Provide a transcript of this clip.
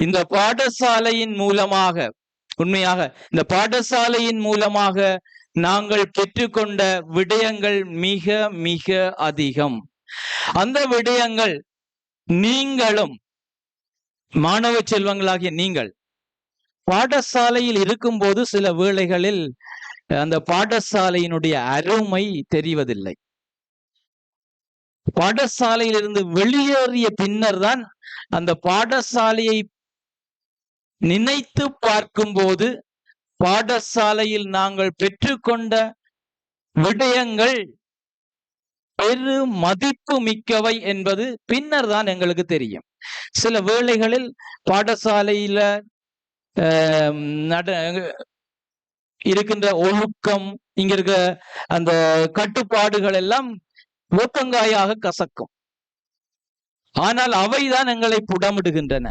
இந்த பாடசாலையின் மூலமாக, உண்மையாக இந்த பாடசாலையின் மூலமாக நாங்கள் பெற்றுக்கொண்ட விடயங்கள் மிக மிக அதிகம். அந்த விடயங்கள் நீங்களும் மாணவ செல்வங்களாகிய நீங்கள் பாடசாலையில் இருக்கும்போது சில வேளைகளில் அந்த பாடசாலையினுடைய அருமை தெரிவதில்லை. பாடசாலையிலிருந்து வெளியேறிய பின்னர் தான் அந்த பாடசாலையை நினைத்து பார்க்கும்போது பாடசாலையில் நாங்கள் பெற்றுக்கொண்ட விடயங்கள் பெரு மதிப்பு மிக்கவை என்பது பின்னர் தான் எங்களுக்கு தெரியும். சில வேளைகளில் பாடசாலையில இருக்கின்ற ஒழுக்கம், இங்க இருக்க அந்த கட்டுப்பாடுகள் எல்லாம் வேப்பங்காயாக கசக்கும். ஆனால் அவைதான் எங்களை புடமிடுகின்றன.